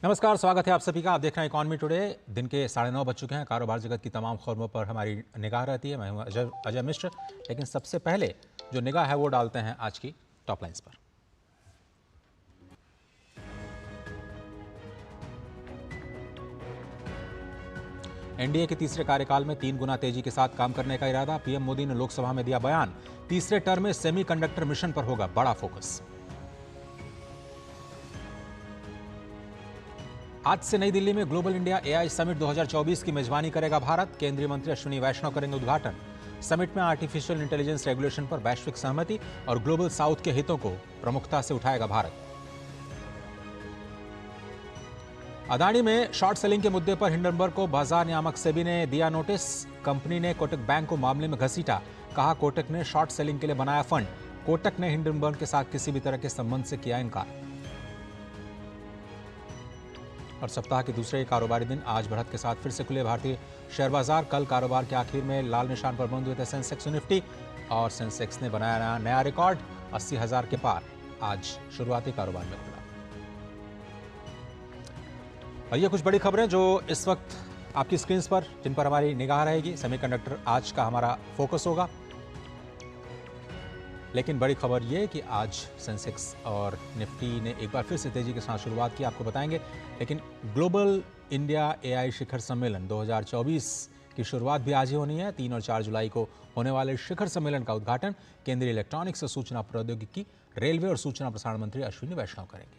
नमस्कार, स्वागत है आप सभी का। आप देख रहे हैं इकॉनमी टुडे। दिन के 9:30 बज चुके हैं। कारोबार जगत की तमाम खबरों पर हमारी निगाह रहती है। मैं हूं अजय मिश्र। लेकिन सबसे पहले जो निगाह है वो डालते हैं आज की टॉप लाइंस पर। एनडीए के तीसरे कार्यकाल में 3 गुना तेजी के साथ काम करने का इरादा। पीएम मोदी ने लोकसभा में दिया बयान। तीसरे टर्म में सेमीकंडक्टर मिशन पर होगा बड़ा फोकस। आज से नई दिल्ली में ग्लोबल इंडिया एआई समिट 2024 की मेजबानी करेगा भारत। केंद्रीय मंत्री अश्विनी वैष्णव करेंगे उद्घाटन। समिट में आर्टिफिशियल इंटेलिजेंस रेगुलेशन पर वैश्विक सहमति और ग्लोबल साउथ के हितों को प्रमुखता से उठाएगा भारत। अदानी में शॉर्ट सेलिंग के मुद्दे पर हिंडनबर्ग को बाजार नियामक सेबी ने दिया नोटिस। कंपनी ने कोटक बैंक को मामले में घसीटा। कहा कोटक ने शॉर्ट सेलिंग के लिए बनाया फंड। कोटक ने हिंडनबर्ग के साथ किसी भी तरह के संबंध से किया इनकार। और सप्ताह के दूसरे कारोबारी दिन आज बढ़त के साथ फिर से खुले भारतीय शेयर बाजार। कल कारोबार के आखिर में लाल निशान पर बंद हुए थे सेंसेक्स और निफ्टी, और सेंसेक्स ने बनाया नया रिकॉर्ड 80,000 के पार आज शुरुआती कारोबार में खुला। और ये कुछ बड़ी खबरें जो इस वक्त आपकी स्क्रीन पर, जिन पर हमारी निगाह रहेगी। सेमीकंडक्टर आज का हमारा फोकस होगा। लेकिन बड़ी खबर यह कि आज सेंसेक्स और निफ्टी ने एक बार फिर से तेजी के साथ शुरुआत की, आपको बताएंगे। लेकिन ग्लोबल इंडिया एआई शिखर सम्मेलन 2024 की शुरुआत भी आज ही होनी है। 3 और 4 जुलाई को होने वाले शिखर सम्मेलन का उद्घाटन केंद्रीय इलेक्ट्रॉनिक्स और सूचना प्रौद्योगिकी, रेलवे और सूचना प्रसारण मंत्री अश्विनी वैष्णव करेंगे।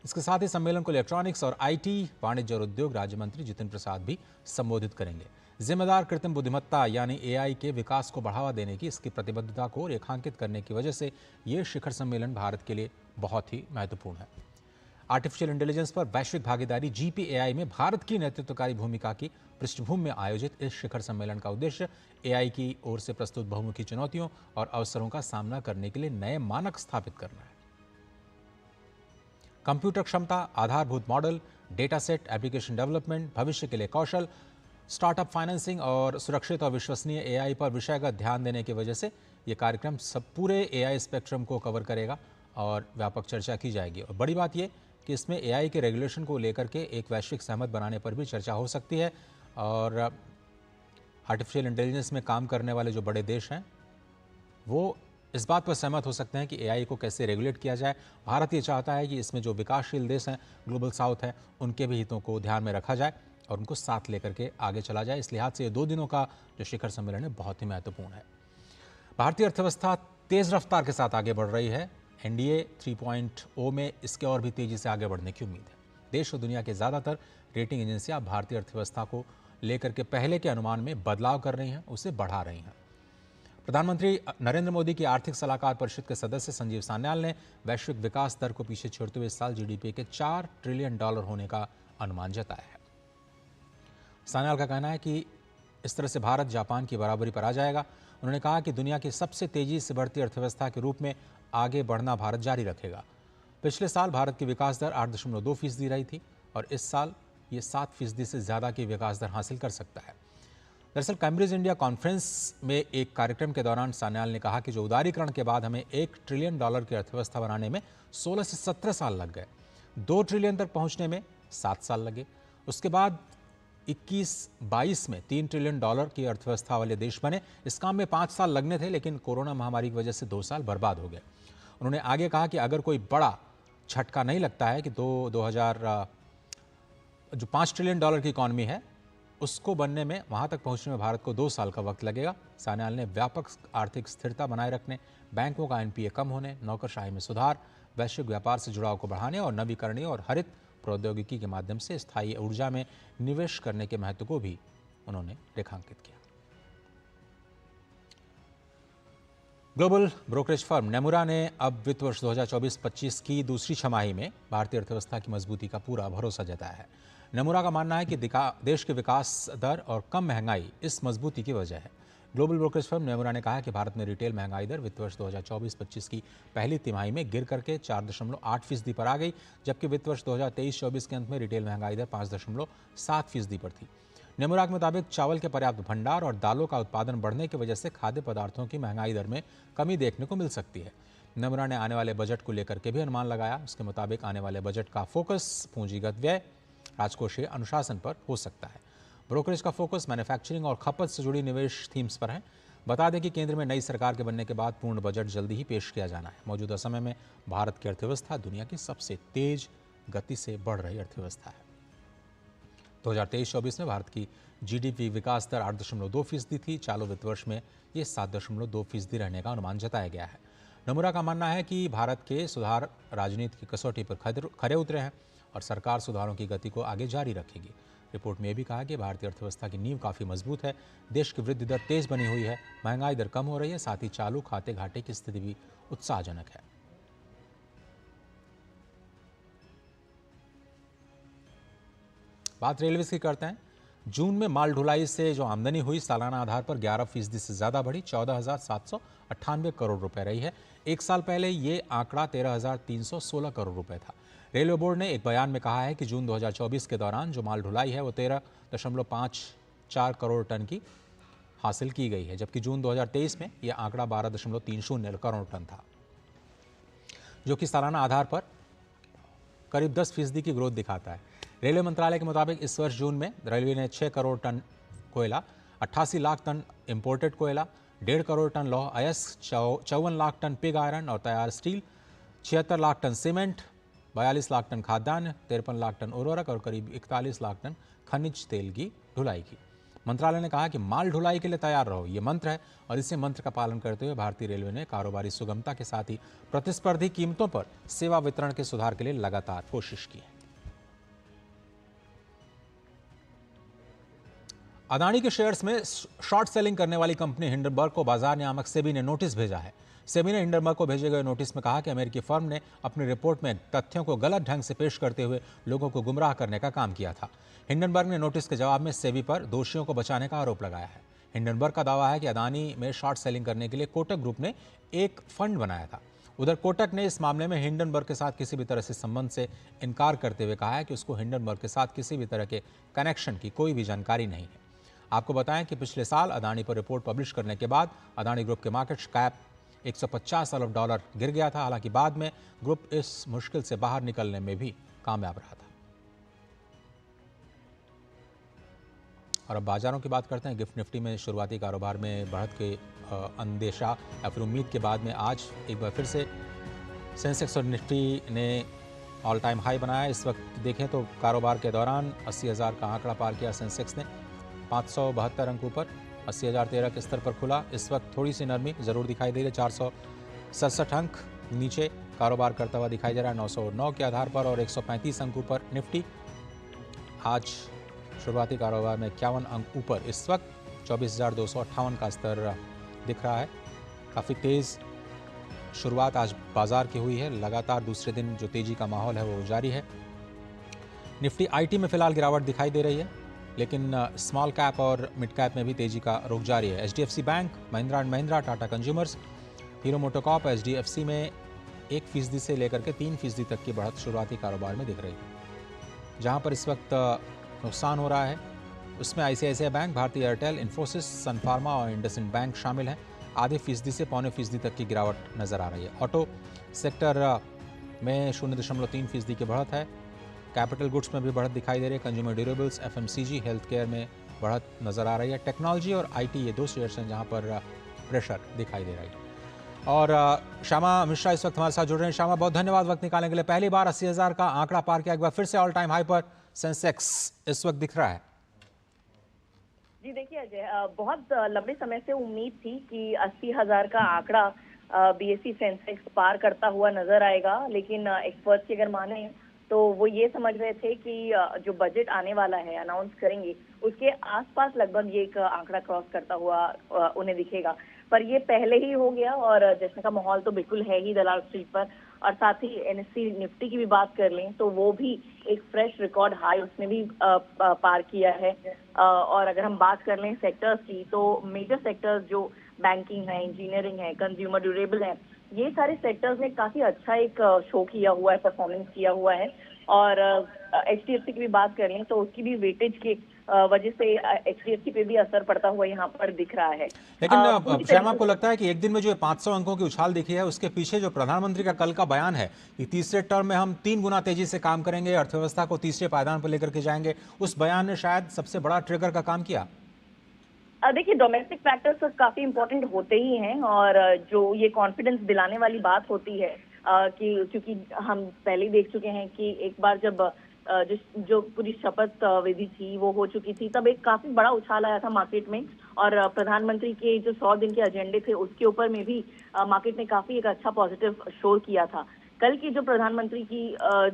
इसके साथ ही सम्मेलन को इलेक्ट्रॉनिक्स और आईटी, वाणिज्य और उद्योग राज्य मंत्री जितिन प्रसाद भी संबोधित करेंगे। जिम्मेदार कृत्रिम बुद्धिमत्ता यानी एआई के विकास को बढ़ावा देने की इसकी प्रतिबद्धता को रेखांकित करने की वजह से ये शिखर सम्मेलन भारत के लिए बहुत ही महत्वपूर्ण है। आर्टिफिशियल इंटेलिजेंस पर वैश्विक भागीदारी जीपीएआई में भारत की नेतृत्वकारी भूमिका की पृष्ठभूमि में आयोजित इस शिखर सम्मेलन का उद्देश्य एआई की ओर से प्रस्तुत बहुमुखी चुनौतियों और अवसरों का सामना करने के लिए नए मानक स्थापित करना है। कंप्यूटर क्षमता, आधारभूत model, data set, application development, भविष्य के लिए कौशल, स्टार्टअप फाइनेंसिंग और सुरक्षित और विश्वसनीय एआई पर विषयगत ध्यान देने की वजह से ये कार्यक्रम सब पूरे एआई स्पेक्ट्रम को कवर करेगा और व्यापक चर्चा की जाएगी। और बड़ी बात यह कि इसमें एआई के रेगुलेशन को लेकर के एक वैश्विक सहमत बनाने पर भी चर्चा हो सकती है। और आर्टिफिशियल इंटेलिजेंस में काम करने वाले जो बड़े देश हैं वो इस बात पर सहमत हो सकते हैं कि एआई को कैसे रेगुलेट किया जाए। भारत ये चाहता है कि इसमें जो विकासशील देश हैं, ग्लोबल साउथ है, उनके भी हितों को ध्यान में रखा जाए और उनको साथ लेकर के आगे चला जाए। इस लिहाज से ये 2 दिनों का जो शिखर सम्मेलन है बहुत ही महत्वपूर्ण है। भारतीय अर्थव्यवस्था तेज रफ्तार के साथ आगे बढ़ रही है। एनडीए 3.0 में इसके और भी तेजी से आगे बढ़ने की उम्मीद है। देश और दुनिया के ज़्यादातर रेटिंग एजेंसियां भारतीय अर्थव्यवस्था को लेकर के पहले के अनुमान में बदलाव कर रही हैं, उसे बढ़ा रही हैं। प्रधानमंत्री नरेंद्र मोदी की आर्थिक सलाहकार परिषद के सदस्य संजीव सान्याल ने वैश्विक विकास दर को पीछे छोड़ते हुए इस साल जीडीपी के $4 ट्रिलियन होने का अनुमान जताया है। सान्याल का कहना है कि इस तरह से भारत जापान की बराबरी पर आ जाएगा। उन्होंने कहा कि दुनिया की सबसे तेजी से बढ़ती अर्थव्यवस्था के रूप में आगे बढ़ना भारत जारी रखेगा। पिछले साल भारत की विकास दर 8.2% रही थी और इस साल ये 7% से ज़्यादा की विकास दर हासिल कर सकता है। दरअसल कैम्ब्रिज इंडिया कॉन्फ्रेंस में एक कार्यक्रम के दौरान सान्याल ने कहा कि जो उदारीकरण के बाद हमें $1 ट्रिलियन की अर्थव्यवस्था बनाने में 16 से 17 साल लग गए, 2 ट्रिलियन तक पहुंचने में 7 साल लगे, उसके बाद 21-22 में $3 ट्रिलियन की अर्थव्यवस्था वाले देश बने। इस काम में 5 साल लगने थे, लेकिन कोरोना महामारी की वजह से 2 साल बर्बाद हो गए। उन्होंने आगे कहा कि अगर कोई बड़ा झटका नहीं लगता है कि 5 ट्रिलियन की इकॉनमी है उसको बनने में, वहां तक पहुंचने में भारत को 2 साल का वक्त लगेगा। सान्याल ने व्यापक आर्थिक स्थिरता बनाए रखने, बैंकों का एनपीए कम होने, नौकरशाही में सुधार, वैश्विक व्यापार से जुड़ाव को बढ़ाने और नवीकरणीय और हरित प्रौद्योगिकी के माध्यम से स्थायी ऊर्जा में निवेश करने के महत्व को भी उन्होंने रेखांकित किया। ग्लोबल ब्रोकरेज फर्म नेमुरा ने अब वित्त वर्ष 2024-25 की दूसरी छमाही में भारतीय अर्थव्यवस्था की मजबूती का पूरा भरोसा जताया है। नेमुरा का मानना है कि देश के विकास दर और कम महंगाई इस मजबूती की वजह है। ग्लोबल ब्रोकरेज फर्म नेमुरा ने कहा कि भारत में रिटेल महंगाई दर वित्त वर्ष 2024-25 की पहली तिमाही में गिर करके 4.8% पर आ गई, जबकि वित्त वर्ष 2023-24 के अंत में रिटेल महंगाई दर 5.7% पर थी। नेमुरा के मुताबिक चावल के पर्याप्त भंडार और दालों का उत्पादन बढ़ने की वजह से खाद्य पदार्थों की महंगाई दर में कमी देखने को मिल सकती है। नमरा ने आने वाले बजट को लेकर के भी अनुमान लगाया। उसके मुताबिक आने वाले बजट का फोकस पूंजीगत व्यय, राजकोषीय अनुशासन पर हो सकता है। ब्रोकरेज का फोकस मैन्युफैक्चरिंग और खपत से जुड़ी निवेश थीम्स पर है। बता दें कि केंद्र में नई सरकार के बनने के बाद पूर्ण बजट जल्दी ही पेश किया जाना है। मौजूदा समय में भारत की अर्थव्यवस्था दुनिया की सबसे तेज गति से बढ़ रही अर्थव्यवस्था है। 2023-24 में भारत की जीडीपी विकास दर 8.2% थी। चालू वित्त वर्ष में ये 7.2% रहने का अनुमान जताया गया है। नमूरा का मानना है कि भारत के सुधार राजनीति की कसौटी पर खरे उतरे हैं और सरकार सुधारों की गति को आगे जारी रखेगी। रिपोर्ट में यह भी कहा कि भारतीय अर्थव्यवस्था की नींव काफ़ी मजबूत है। देश की वृद्धि दर तेज बनी हुई है, महंगाई दर कम हो रही है, साथ ही चालू खाते घाटे की स्थिति भी उत्साहजनक है। बात रेलवे की करते हैं। जून में माल ढुलाई से जो आमदनी हुई सालाना आधार पर 11% से ज़्यादा बढ़ी, 14,798 करोड़ रुपए रही है। एक साल पहले ये आंकड़ा 13,316 करोड़ रुपए था। रेलवे बोर्ड ने एक बयान में कहा है कि जून 2024 के दौरान जो माल ढुलाई है वो 13.54 करोड़ टन की हासिल की गई है, जबकि जून 2023 में यह आंकड़ा 12.30 करोड़ टन था, जो कि सालाना आधार पर करीब 10% की ग्रोथ दिखाता है। रेलवे मंत्रालय के मुताबिक इस वर्ष जून में रेलवे ने 6 करोड़ टन कोयला, 88 लाख टन इंपोर्टेड कोयला, 1.5 करोड़ टन लौह अयस्क, 54 लाख टन पिग आयरन और तैयार steel, 76 lakh tonne cement, 42 lakh tonne खाद्यान्न, 53 लाख टन उर्वरक और करीब 41 लाख टन खनिज तेल की ढुलाई की। मंत्रालय ने कहा कि माल ढुलाई के लिए तैयार रहो, ये मंत्र है और इसी मंत्र का पालन करते हुए भारतीय रेलवे ने कारोबारी सुगमता के साथ ही प्रतिस्पर्धी कीमतों पर सेवा वितरण के सुधार के लिए लगातार कोशिश की है। अदानी के शेयर्स में शॉर्ट सेलिंग करने वाली कंपनी हिंडनबर्ग को बाजार नियामक सेबी ने नोटिस भेजा है। सेबी ने हिंडनबर्ग को भेजे गए नोटिस में कहा कि अमेरिकी फर्म ने अपनी रिपोर्ट में तथ्यों को गलत ढंग से पेश करते हुए लोगों को गुमराह करने का काम किया था। हिंडनबर्ग ने नोटिस के जवाब में सेबी पर दोषियों को बचाने का आरोप लगाया है। हिंडनबर्ग का दावा है कि अदानी में शॉर्ट सेलिंग करने के लिए कोटक ग्रुप ने एक फंड बनाया था। उधर कोटक ने इस मामले में हिंडनबर्ग के साथ किसी भी तरह से संबंध से इनकार करते हुए कहा है कि उसको हिंडनबर्ग के साथ किसी भी तरह के कनेक्शन की कोई भी जानकारी नहीं है। आपको बताएं कि पिछले साल अदानी पर रिपोर्ट पब्लिश करने के बाद अदानी ग्रुप के मार्केट कैप $150 अरब गिर गया था। हालांकि बाद में ग्रुप इस मुश्किल से बाहर निकलने में भी कामयाब रहा था। और अब बाजारों की बात करते हैं। गिफ्ट निफ्टी में शुरुआती कारोबार में बढ़त के अंदेशा या फिर उम्मीद के बाद में आज एक बार फिर से सेंसेक्स और निफ्टी ने ऑल टाइम हाई बनाया। इस वक्त देखें तो कारोबार के दौरान 80,000 का आंकड़ा पार किया सेंसेक्स ने, 572 अंक ऊपर 80,013 के स्तर पर खुला। इस वक्त थोड़ी सी नरमी जरूर दिखाई दे रही है, 467 अंक नीचे कारोबार करता हुआ दिखाई दे रहा है 909 के आधार पर, और 135 अंक ऊपर निफ्टी। आज शुरुआती कारोबार में 51 अंक ऊपर इस वक्त 24,258 का स्तर दिख रहा है। काफ़ी तेज़ शुरुआत आज बाजार की हुई है। लगातार दूसरे दिन जो तेज़ी का माहौल है वो जारी है। निफ्टी आईटी में फिलहाल गिरावट दिखाई दे रही है, लेकिन स्मॉल कैप और मिड कैप में भी तेजी का रुख जारी है। HDFC bank, Mahindra and Mahindra, Tata consumers, hero MotoCorp, HDFC में 1% से लेकर के 3% तक की बढ़त शुरुआती कारोबार में दिख रही है। जहां पर इस वक्त नुकसान हो रहा है उसमें आईसीआईसीआई बैंक, भारतीय एयरटेल, इन्फोसिस, सन फार्मा और इंडसइंड बैंक शामिल हैं। आधे फीसदी से 0.25% तक की गिरावट नजर आ रही है। ऑटो सेक्टर में 0.3% की बढ़त है। कैपिटल गुड्स में भी बढ़त दिखाई दे रही है। Consumer durables, FMCG, health care में बढ़त नजर आ रही है। टेक्नोलॉजी और आईटी, ये दो शेयर्स हैं जहां पर प्रेशर दिखाई दे रही है। और श्यामा मिश्रा इस वक्त हमारे साथ जुड़ रहे हैं। श्यामा, बहुत धन्यवाद वक्त निकालने के लिए। पहली बार 80,000 का आंकड़ा पार किया, एक बार फिर से ऑल टाइम हाई पर सेंसेक्स इस वक्त दिख रहा है। जी देखिए अजय, बहुत लंबे समय से उम्मीद थी कि 80,000 का आंकड़ा बीएसई सेंसेक्स पार करता हुआ नजर आएगा, लेकिन एक्सपर्ट्स की अगर माने तो वो ये समझ रहे थे कि जो बजट आने वाला है, अनाउंस करेंगे, उसके आसपास लगभग ये एक आंकड़ा क्रॉस करता हुआ उन्हें दिखेगा। पर ये पहले ही हो गया और जश्न का माहौल तो बिल्कुल है ही दलाल स्ट्रीट पर। और साथ ही एनएससी निफ्टी की भी बात कर लें तो वो भी एक फ्रेश रिकॉर्ड हाई उसने भी पार किया है। और अगर हम बात कर लें सेक्टर्स की, तो मेजर सेक्टर्स जो बैंकिंग है, इंजीनियरिंग है, कंज्यूमर ड्यूरेबल है, ये सारे सेक्टर्स ने काफी अच्छा एक शो किया हुआ है, परफॉर्मेंस किया हुआ है। और एचडीएफसी की भी बात कर लें तो उसकी भी वेटेज के वजह से एचडीएफसी पे भी असर पड़ता हुआ यहाँ पर दिख रहा है। लेकिन पूरी शैम, तरीके आपको से लगता है कि एक दिन में जो 500 अंकों की उछाल दिखी है उसके पीछे जो प्रधानमंत्री का कल का बयान है कि तीसरे टर्म में हम 3 गुना तेजी से काम करेंगे, अर्थव्यवस्था को तीसरे पायदान पर लेकर के जाएंगे, उस बयान ने शायद सबसे बड़ा ट्रिगर का काम किया? देखिए, डोमेस्टिक फैक्टर्स तो काफी इंपॉर्टेंट होते ही हैं, और जो ये कॉन्फिडेंस दिलाने वाली बात होती है कि क्योंकि हम पहले ही देख चुके हैं कि एक बार जब जो पूरी शपथ विधि थी वो हो चुकी थी, तब एक काफी बड़ा उछाल आया था मार्केट में, और प्रधानमंत्री के जो 100 दिन के एजेंडे थे उसके ऊपर में भी मार्केट ने काफी एक अच्छा पॉजिटिव शो किया था। कल की जो प्रधानमंत्री की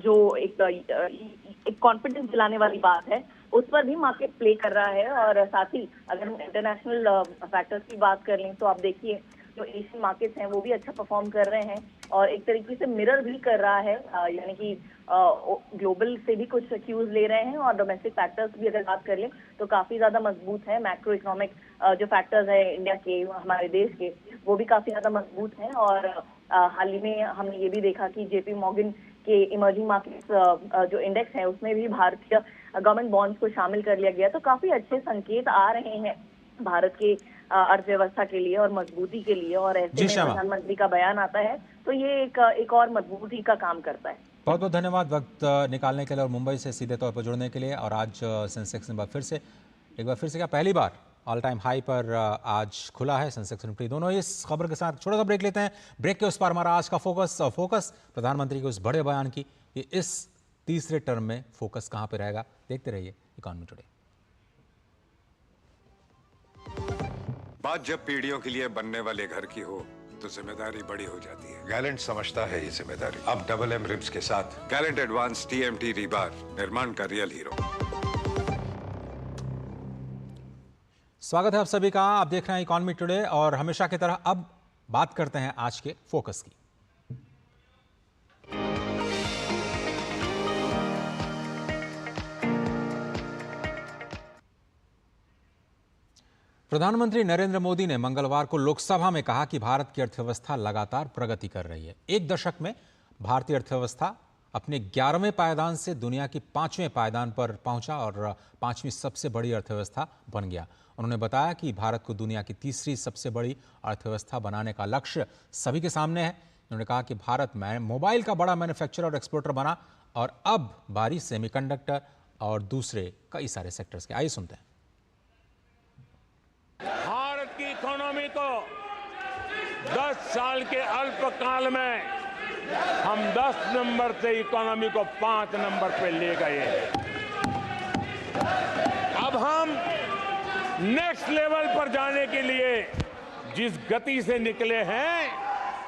जो एक कॉन्फिडेंस दिलाने वाली बात है, उस पर भी मार्केट प्ले कर रहा है। और साथ ही अगर हम इंटरनेशनल फैक्टर्स की बात कर लें तो आप देखिए जो एशियन मार्केट्स हैं वो भी अच्छा परफॉर्म कर रहे हैं, और एक तरीके से मिरर भी कर रहा है, यानी कि ग्लोबल से भी कुछ क्यूज ले रहे हैं, और डोमेस्टिक फैक्टर्स भी अगर बात कर लें तो काफी ज्यादा मजबूत है। मैक्रो इकोनॉमिक जो फैक्टर्स है इंडिया के, हमारे देश के, वो भी काफी ज्यादा मजबूत हैं। और हाल ही में हमने ये भी देखा कि जेपी मॉर्गन के इमर्जिंग मार्केट्स जो इंडेक्स है उसमें भी भारतीय गवर्नमेंट बॉन्ड्स को शामिल कर लिया गया। तो काफी अच्छे संकेत आ रहे हैं भारत के अर्थव्यवस्था के लिए और मजबूती के लिए, और ऐसे जी में श्यामा, प्रधानमंत्री का बयान आता है तो ये एक और मजबूती का काम करता है। बहुत बहुत धन्यवाद वक्त निकालने के लिए और मुंबई से सीधे तौर पर जुड़ने के लिए। और आज सेंसेक्स एक बार फिर से क्या पहली बार ऑल टाइम हाई पर आज खुला है सेंसेक्स निफ्टी दोनों। इस खबर के साथ छोटा सा ब्रेक लेते हैं। ब्रेक के उस पार हमारा आज का फोकस प्रधानमंत्री के उस बड़े बयान की कि इस तीसरे टर्म में फोकस कहां पे रहेगा। देखते रहिए इकोनॉमी टुडे। बात जब पीढ़ियों के लिए बनने वाले घर की हो तो जिम्मेदारी बड़ी हो जाती है। गैलेंट समझता है ये जिम्मेदारी। अब डबल एम रिब्स के साथ गैलेंट एडवांस टीएमटी रीबार, निर्माण का रियल हीरो। स्वागत है आप सभी का। आप देख रहे हैं इकोनॉमी टुडे और हमेशा की तरह अब बात करते हैं आज के फोकस की। प्रधानमंत्री नरेंद्र मोदी ने मंगलवार को लोकसभा में कहा कि भारत की अर्थव्यवस्था लगातार प्रगति कर रही है। एक दशक में भारतीय अर्थव्यवस्था अपने 11वें पायदान से दुनिया की 5वें पायदान पर पहुंचा और 5वीं सबसे बड़ी अर्थव्यवस्था बन गया। उन्होंने बताया कि भारत को दुनिया की तीसरी सबसे बड़ी अर्थव्यवस्था बनाने का लक्ष्य सभी के सामने है। उन्होंने कहा कि भारत में मोबाइल का बड़ा मैन्युफैक्चरर और एक्सपोर्टर बना और अब बारी सेमीकंडक्टर और दूसरे कई सारे सेक्टर्स के। आइए सुनते हैं। भारत की इकोनॉमी को 10 साल के अल्पकाल में हम 10 नंबर से इकोनॉमी को 5 नंबर पे ले गए। अब हम नेक्स्ट लेवल पर जाने के लिए जिस गति से निकले हैं,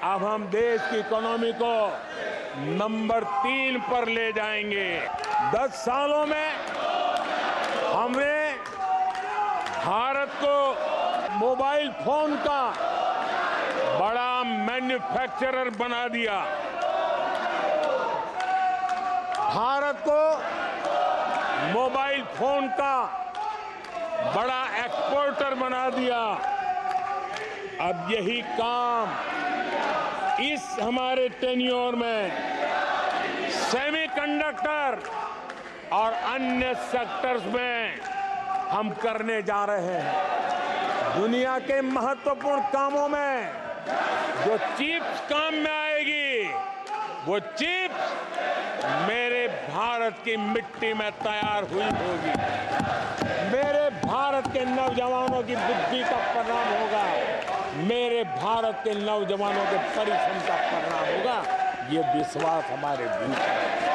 अब हम देश की इकोनॉमी को नंबर 3 पर ले जाएंगे। 10 सालों में हमने भारत को मोबाइल फोन का बड़ा मैन्युफैक्चरर बना दिया, भारत को मोबाइल फोन का बड़ा एक्सपोर्टर बना दिया। अब यही काम इस हमारे टेन्योर में सेमीकंडक्टर और अन्य सेक्टर्स में हम करने जा रहे हैं। दुनिया के महत्वपूर्ण कामों में जो चिप्स काम में आएगी, वो चिप्स मेरे भारत की मिट्टी में तैयार हुई होगी। मेरे भारत के नौजवानों की बुद्धि का परिणाम होगा, मेरे भारत के नौजवानों के परिश्रम का परिणाम होगा। ये विश्वास हमारे भीतर है।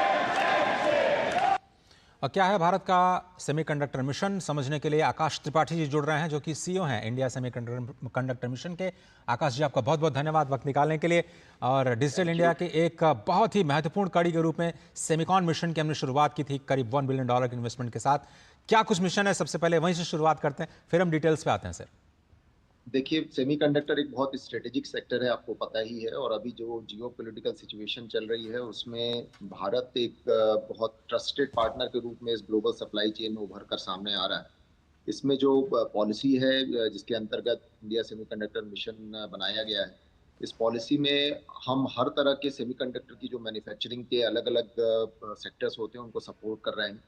और क्या है भारत का सेमीकंडक्टर मिशन, समझने के लिए आकाश त्रिपाठी जी जुड़ रहे हैं जो कि सीईओ हैं इंडिया सेमीकंडक्टर मिशन के। आकाश जी, आपका बहुत बहुत धन्यवाद वक्त निकालने के लिए। और डिजिटल इंडिया के एक बहुत ही महत्वपूर्ण कड़ी के रूप में सेमीकॉन मिशन की हमने शुरुआत की थी करीब $1 बिलियन के इन्वेस्टमेंट के साथ। क्या कुछ मिशन है, सबसे पहले वहीं से शुरुआत करते हैं, फिर हम डिटेल्स पे आते हैं सर। देखिए, सेमीकंडक्टर एक बहुत स्ट्रेटेजिक सेक्टर है, आपको पता ही है। और अभी जो जियोपॉलिटिकल सिचुएशन चल रही है उसमें भारत एक बहुत ट्रस्टेड पार्टनर के रूप में इस ग्लोबल सप्लाई चेन में उभर कर सामने आ रहा है। इसमें जो पॉलिसी है जिसके अंतर्गत इंडिया सेमीकंडक्टर मिशन बनाया गया है, इस पॉलिसी में हम हर तरह के सेमीकंडक्टर की जो मैन्युफैक्चरिंग के अलग अलग सेक्टर्स होते हैं उनको सपोर्ट कर रहे हैं।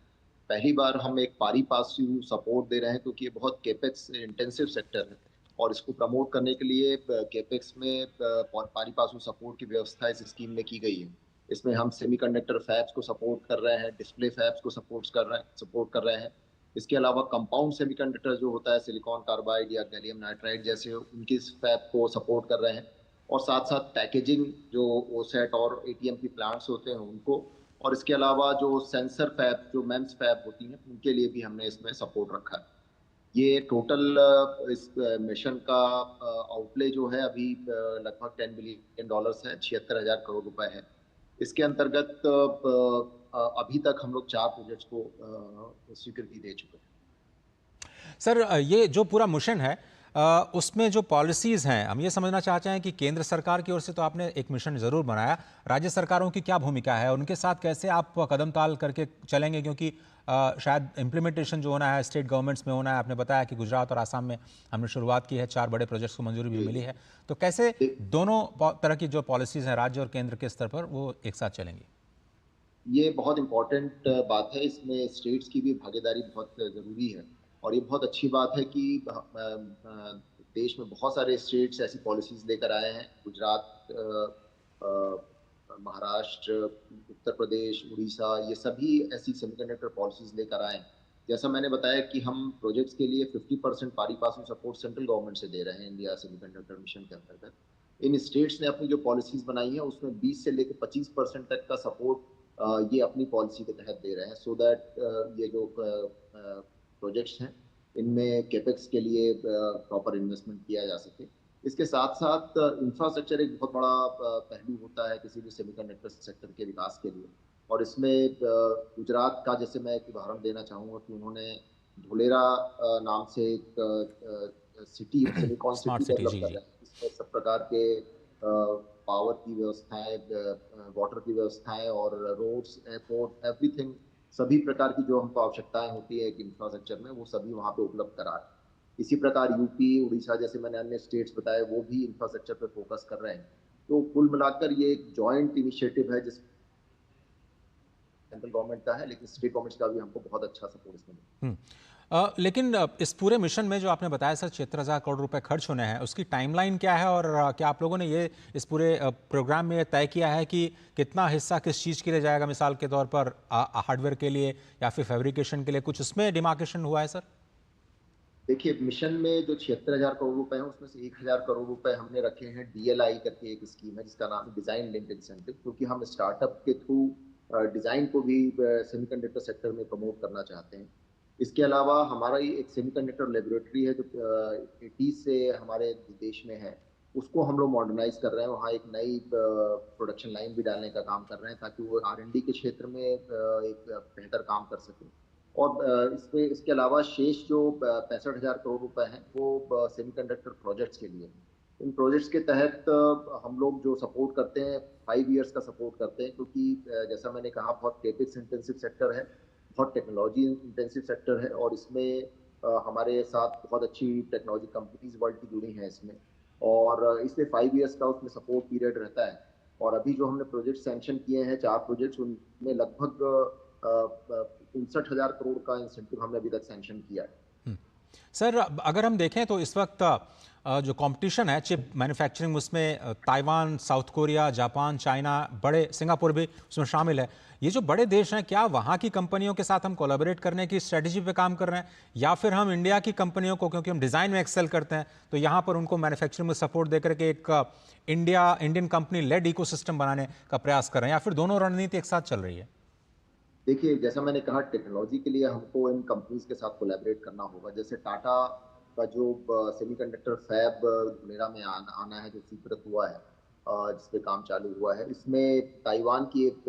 पहली बार हम एक पारी पासू सपोर्ट दे रहे हैं क्योंकि ये बहुत केपेक्स इंटेंसिव सेक्टर है और इसको प्रमोट करने के लिए केपेक्स में पारी पासू सपोर्ट की व्यवस्था इस स्कीम में की गई है। इसमें हम सेमीकंडक्टर फैब्स को सपोर्ट कर रहे हैं, डिस्प्ले फैब्स को सपोर्ट कर रहे हैं। इसके अलावा कंपाउंड सेमीकंडक्टर जो होता है सिलिकॉन कार्बाइड या गैलियम नाइट्राइड जैसे उनकी फैब को सपोर्ट कर रहे हैं और साथ साथ पैकेजिंग जो ओसेट और एटीएम की प्लांट्स होते हैं उनको, और इसके अलावा जो सेंसर फैब जो मेम्स फैब होती हैं उनके लिए भी हमने इसमें सपोर्ट रखा है। ये टोटल इस मिशन का आउटले जो है अभी लगभग $10 बिलियन है, 76,000 करोड़ रुपए है। इसके अंतर्गत अभी तक हम लोग 4 प्रोजेक्ट्स को स्वीकृति दे चुके हैं। सर, ये जो पूरा मिशन है उसमें जो पॉलिसीज हैं, हम ये समझना चाहते हैं कि केंद्र सरकार की ओर से तो आपने एक मिशन जरूर बनाया, राज्य सरकारों की क्या भूमिका है, उनके साथ कैसे आप कदम ताल करके चलेंगे, क्योंकि शायद इम्प्लीमेंटेशन जो होना है स्टेट गवर्नमेंट्स में होना है। आपने बताया कि गुजरात और आसाम में हमने शुरुआत की है, 4 बड़े प्रोजेक्ट्स को मंजूरी भी मिली है, तो कैसे दोनों तरह की जो पॉलिसीज हैं राज्य और केंद्र के स्तर पर वो एक साथ चलेंगी? ये बहुत इंपॉर्टेंट बात है, इसमें स्टेट्स की भी भागीदारी बहुत जरूरी है और ये बहुत अच्छी बात है कि देश में बहुत सारे स्टेट्स ऐसी पॉलिसीज लेकर आए हैं। गुजरात, महाराष्ट्र, उत्तर प्रदेश, उड़ीसा, ये सभी ऐसी सेमीकंडक्टर पॉलिसीज लेकर आए हैं। जैसा मैंने बताया कि हम प्रोजेक्ट्स के लिए 50% पारी पासू सपोर्ट सेंट्रल गवर्नमेंट से दे रहे हैं इंडिया सेमीकंडक्टर मिशन के अंतर्गत। इन स्टेट्स ने अपनी जो पॉलिसीज बनाई है उसमें 20 से लेकर 25% तक का सपोर्ट ये अपनी पॉलिसी के तहत दे रहे हैं, सो दैट ये जो प्रोजेक्ट्स हैं इनमें कैपेक्स के लिए प्रॉपर इन्वेस्टमेंट किया जा सके। इसके साथ साथ इंफ्रास्ट्रक्चर एक बहुत बड़ा पहलू होता है किसी भी सेमीकंडक्टर सेक्टर के विकास के लिए, और इसमें गुजरात का जैसे मैं एक उदाहरण देना चाहूँगा कि उन्होंने धोलेरा नाम से एक सिटी सिलिकॉन सिटी डेवलप कर रहे हैं। इसमें सब प्रकार के पावर की व्यवस्थाएं, वाटर की व्यवस्थाएं और रोड्स, एयरपोर्ट, एवरीथिंग, सभी प्रकार की जो हमको आवश्यकताएं होती है एक इंफ्रास्ट्रक्चर में वो सभी वहाँ पे उपलब्ध करा है। इसी प्रकार यूपी, उड़ीसा जैसे मैंने अन्य स्टेट्स बताए वो भी इंफ्रास्ट्रक्चर पे फोकस कर रहे हैं। तो कुल मिलाकर ये एक जॉइंट इनिशिएटिव है जिस सेंट्रल गवर्नमेंट का है, लेकिन स्टेट गवर्नमेंट का भी हमको बहुत अच्छा सपोर्ट इसमें मिला। लेकिन इस पूरे मिशन में जो आपने बताया सर 76,000 करोड़ रुपए खर्च होने हैं, उसकी टाइमलाइन क्या है और क्या आप लोगों ने ये इस पूरे प्रोग्राम में तय किया है कि कितना हिस्सा किस चीज़ के लिए जाएगा? मिसाल के तौर पर हार्डवेयर के लिए या फिर फैब्रिकेशन के लिए, कुछ उसमें डिमार्केशन हुआ है सर? देखिए, मिशन में जो 76,000 करोड़ रुपए हैं उसमें से 1,000 करोड़ रुपए हमने रखे हैं DLI करके एक स्कीम है जिसका नाम है डिजाइन लिंक्ड इंसेंटिव, क्योंकि हम स्टार्टअप के थ्रू डिजाइन को भी सेमीकंडक्टर सेक्टर में प्रमोट करना चाहते हैं। इसके अलावा हमारा ही एक सेमीकंडक्टर लेबोरेटरी है जो 80 से हमारे देश में है, उसको हम लोग मॉडर्नाइज कर रहे हैं। वहाँ एक नई प्रोडक्शन लाइन भी डालने का काम कर रहे हैं ताकि वो R&D के क्षेत्र में एक बेहतर काम कर सकें। और इसके अलावा शेष जो 65,000 करोड़ रुपए हैं वो सेमीकंडक्टर प्रोजेक्ट्स के लिए। इन प्रोजेक्ट्स के तहत हम लोग जो सपोर्ट करते हैं 5 इयर्स का सपोर्ट करते हैं, क्योंकि जैसा मैंने कहा बहुत केपेक्स इंटेंसिव सेक्टर है, बहुत टेक्नोलॉजी इंटेंसिव सेक्टर है और इसमें हमारे साथ बहुत अच्छी टेक्नोलॉजी कंपनीज वर्ल्ड की जुड़ी हैं इसमें, और इसलिए 5 इयर्स का उसमें सपोर्ट पीरियड रहता है। और अभी जो हमने प्रोजेक्ट सैंक्शन किए हैं 4 प्रोजेक्ट्स, उनमें लगभग 59,000 करोड़ का इंसेंटिव हमने अभी तक सैंक्शन किया है। सर, अगर हम देखें तो इस वक्त जो कंपटीशन है चिप मैन्युफैक्चरिंग, उसमें Taiwan, south Korea, Japan, China, बड़े सिंगापुर भी उसमें शामिल है। ये जो बड़े देश हैं, क्या वहाँ की कंपनियों के साथ हम कोलैबोरेट करने की स्ट्रेटजी पे काम कर रहे हैं, या फिर हम इंडिया की कंपनियों को, क्योंकि हम डिज़ाइन में एक्सेल करते हैं, तो यहाँ पर उनको मैन्युफैक्चरिंग में सपोर्ट देकर के एक इंडियन कंपनी लेड इकोसिस्टम बनाने का प्रयास कर रहे हैं, या फिर दोनों रणनीति एक साथ चल रही है? देखिए, जैसा मैंने कहा टेक्नोलॉजी के लिए हमको इन कंपनीज के साथ कोलैबोरेट करना होगा। जैसे टाटा का जो सेमीकंडक्टर फैब धुलेरा में आना है जो स्वीकृत हुआ है, जिस पे काम चालू हुआ है, इसमें ताइवान की एक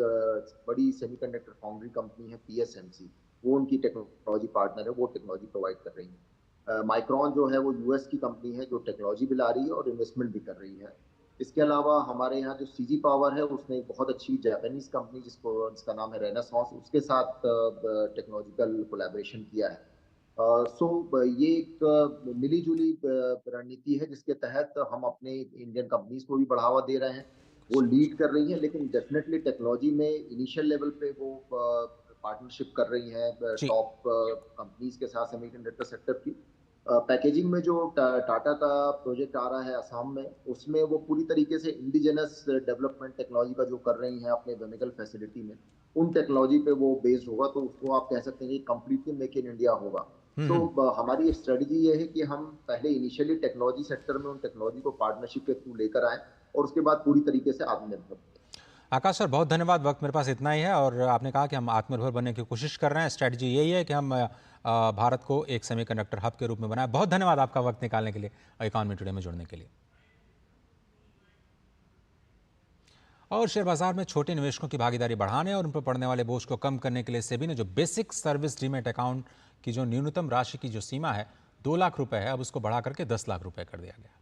बड़ी सेमीकंडक्टर फाउंड्री कंपनी है PSMC, वो उनकी टेक्नोलॉजी पार्टनर है, वो टेक्नोलॉजी प्रोवाइड कर रही है। माइक्रॉन जो है वो US की कंपनी है जो टेक्नोलॉजी भी ला रही है और इन्वेस्टमेंट भी कर रही है। इसके अलावा हमारे यहाँ जो CG पावर है उसने एक बहुत अच्छी जापानीज कंपनी जिसका नाम है रेनेसांस, उसके साथ टेक्नोलॉजिकल कोलैबोरेशन किया है। ये एक मिली जुली रणनीति है जिसके तहत हम अपने इंडियन कंपनीज को भी बढ़ावा दे रहे हैं, वो लीड कर रही हैं, लेकिन डेफिनेटली टेक्नोलॉजी में इनिशियल लेवल पे वो पार्टनरशिप कर रही हैं जी। टॉप कंपनीज के साथ सेमीकंडक्टर सेक्टर की। पैकेजिंग में जो टाटा का प्रोजेक्ट आ रहा है असम में, उसमें वो पूरी तरीके से इंडिजिनस डेवलपमेंट टेक्नोलॉजी का जो कर रही हैं अपने वेमिकल फैसिलिटी में, उन टेक्नोलॉजी पे वो बेस्ड होगा, तो उसको आप कह सकते हैं कि कंप्लीटली मेक इन इंडिया होगा। तो हमारी स्ट्रेटजी ये है कि हम पहले इनिशियली टेक्नोलॉजी सेक्टर में उन टेक्नोलॉजी को पार्टनरशिप के थ्रू लेकर आए और उसके बाद पूरी तरीके से आत्मनिर्भर। आकाश सर, बहुत धन्यवाद। वक्त मेरे पास इतना ही है और आपने कहा कि हम आत्मनिर्भर बनने की कोशिश कर रहे हैं। स्ट्रैटेजी यही है कि हम भारत को एक सेमीकंडक्टर हब के रूप में बनाएं। बहुत धन्यवाद आपका वक्त निकालने के लिए, इकोनॉमी टुडे में जुड़ने के लिए। और शेयर बाजार में छोटे निवेशकों की भागीदारी बढ़ाने और उन पर पड़ने वाले बोझ को कम करने के लिए सेबी ने जो बेसिक सर्विस डीमैट अकाउंट की जो न्यूनतम राशि की जो सीमा है 2 लाख रुपए है, अब उसको बढ़ा करके 10 लाख रुपए कर दिया गया।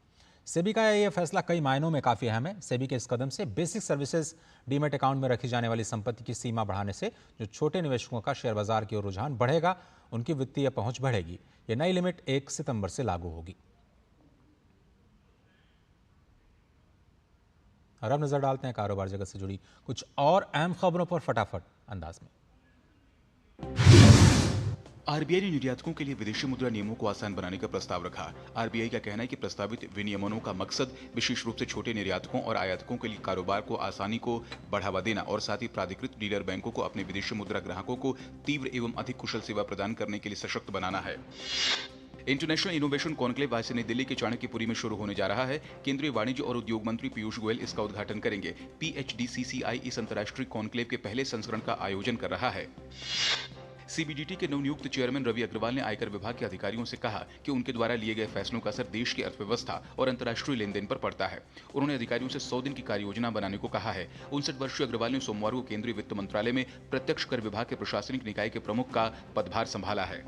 सेबी का यह फैसला कई मायनों में काफ़ी अहम है। सेबी के इस कदम से बेसिक सर्विसेज डीमैट अकाउंट में रखी जाने वाली संपत्ति की सीमा बढ़ाने से जो छोटे निवेशकों का शेयर बाजार की ओर रुझान बढ़ेगा, उनकी वित्तीय पहुंच बढ़ेगी। ये नई लिमिट 1 सितंबर से लागू होगी। और अब नजर डालते हैं कारोबार जगत से जुड़ी कुछ और अहम खबरों पर फटाफट अंदाज में। आरबीआई ने निर्यातकों के लिए विदेशी मुद्रा नियमों को आसान बनाने का प्रस्ताव रखा। आरबीआई का कहना है कि प्रस्तावित विनियमनों का मकसद विशेष रूप से छोटे निर्यातकों और आयातकों के लिए कारोबार को आसानी को बढ़ावा देना और साथ ही प्राधिकृत डीलर बैंकों को अपने विदेशी मुद्रा ग्राहकों को तीव्र एवं अधिक कुशल सेवा प्रदान करने के लिए सशक्त बनाना है। इंटरनेशनल इनोवेशन कॉन्क्लेव आज से नई दिल्ली के चाणक्यपुरी में शुरू होने जा रहा है। केंद्रीय वाणिज्य और उद्योग मंत्री पीयूष गोयल इसका उद्घाटन करेंगे। PHDCCI इस अंतर्राष्ट्रीय कॉन्क्लेव के पहले संस्करण का आयोजन कर रहा है। सीबीडीटी के नवनियुक्त चेयरमैन रवि अग्रवाल ने आयकर विभाग के अधिकारियों से कहा कि उनके द्वारा लिए गए फैसलों का असर देश की अर्थव्यवस्था और अंतर्राष्ट्रीय लेन देन पर पड़ता है। उन्होंने अधिकारियों से 100 दिन की कार्य योजना बनाने को कहा है। 59 वर्षीय अग्रवाल ने सोमवार को केंद्रीय वित्त मंत्रालय में प्रत्यक्ष कर विभाग के प्रशासनिक निकाय के प्रमुख का पदभार संभाला है।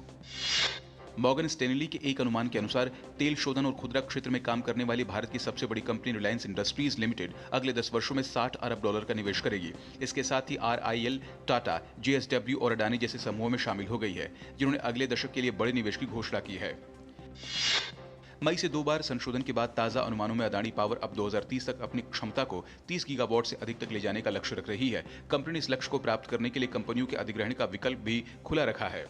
मॉर्गन स्टैनली के एक अनुमान के अनुसार तेल शोधन और खुदरा क्षेत्र में काम करने वाली भारत की सबसे बड़ी कंपनी रिलायंस इंडस्ट्रीज लिमिटेड अगले 10 वर्षों में $60 अरब का निवेश करेगी। इसके साथ ही RIL, टाटा, JSW और अडानी जैसे समूहों में शामिल हो गई है, जिन्होंने अगले दशक के लिए बड़े निवेश की घोषणा की है। मई से 2 बार संशोधन के बाद ताजा अनुमानों में अडानी पावर अब 2030 तक अपनी क्षमता को 30 गीगावाट से अधिक तक ले जाने का लक्ष्य रख रही है। कंपनी ने इस लक्ष्य को प्राप्त करने के लिए कंपनियों के अधिग्रहण का विकल्प भी खुला रखा है।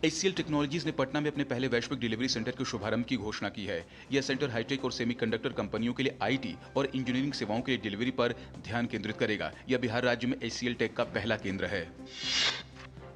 HCL टेक्नोलॉजीज ने पटना में अपने पहले वैश्विक डिलीवरी सेंटर के शुभारंभ की घोषणा की है। यह सेंटर हाईटेक और सेमीकंडक्टर कंपनियों के लिए IT और इंजीनियरिंग सेवाओं के लिए डिलीवरी पर ध्यान केंद्रित करेगा। यह बिहार राज्य में HCL टेक का पहला केंद्र है।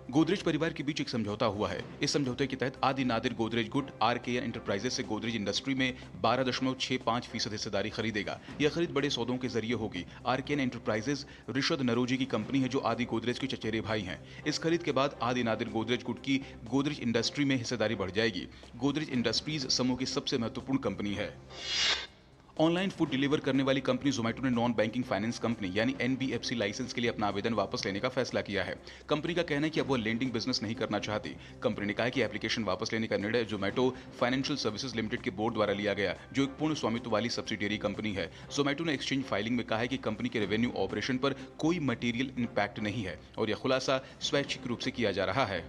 गोदरेज परिवार के बीच एक समझौता हुआ है। इस समझौते के तहत आदि Nadir Godrej good RKN enterprises से गोदरेज इंडस्ट्री में 12.65% हिस्सेदारी खरीदेगा। यह खरीद बड़े सौदों के जरिए होगी। RKN एंटरप्राइजेस रिशद नरोजी की कंपनी है, जो आदि गोदरेज के चचेरे भाई हैं। इस खरीद के बाद आदि नादिर गोदरेज गुड की गोदरेज इंडस्ट्री में हिस्सेदारी बढ़ जाएगी। गोदरेज इंडस्ट्रीज समूह की सबसे महत्वपूर्ण कंपनी है। ऑनलाइन फूड डिलीवर करने वाली कंपनी जोमेटो ने नॉन बैंकिंग फाइनेंस कंपनी यानी NBFC लाइसेंस के लिए अपना आवेदन वापस लेने का फैसला किया है। कंपनी का कहना है कि अब वो लेंडिंग बिजनेस नहीं करना चाहती। कंपनी ने कहा है कि एप्लीकेशन वापस लेने का निर्णय जोमेटो फाइनेंशियल सर्विसेज लिमिटेड के बोर्ड द्वारा लिया गया, जो एक पूर्ण स्वामित्व वाली सब्सिडियरी कंपनी है। जोमेटो ने एक्सचेंज फाइलिंग में कहा है कि कंपनी के रेवेन्यू ऑपरेशन पर कोई मटेरियल इंपैक्ट नहीं है और यह खुलासा स्वैच्छिक रूप से किया जा रहा है।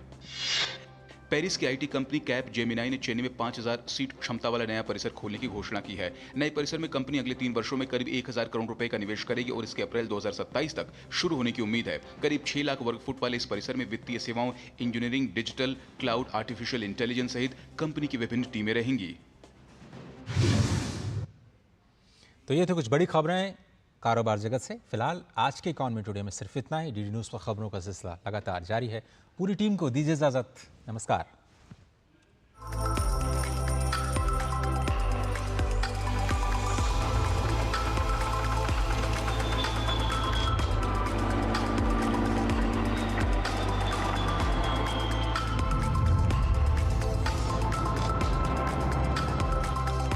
पेरिस की IT कंपनी कैप जेमिनाई ने चेन्नई में 5000 सीट क्षमता वाला नया परिसर खोलने की घोषणा की है। नए परिसर में कंपनी अगले 3 वर्षों में करीब 1000 करोड़ रुपए का निवेश करेगी और इसके अप्रैल 2027 तक शुरू होने की उम्मीद है। करीब 6 लाख वर्ग फुट वाले इस परिसर में वित्तीय सेवाओं, engineering, digital, cloud, artificial intelligence सहित कंपनी की विभिन्न टीमें रहेंगी। तो ये थे कुछ बड़ी खबरें कारोबार जगत से। फिलहाल आज के इकोनॉमी टुडे में सिर्फ इतना ही। DD न्यूज़ पर खबरों का सिलसिला लगातार जारी है। पूरी टीम को दीजिए इजाजत। नमस्कार।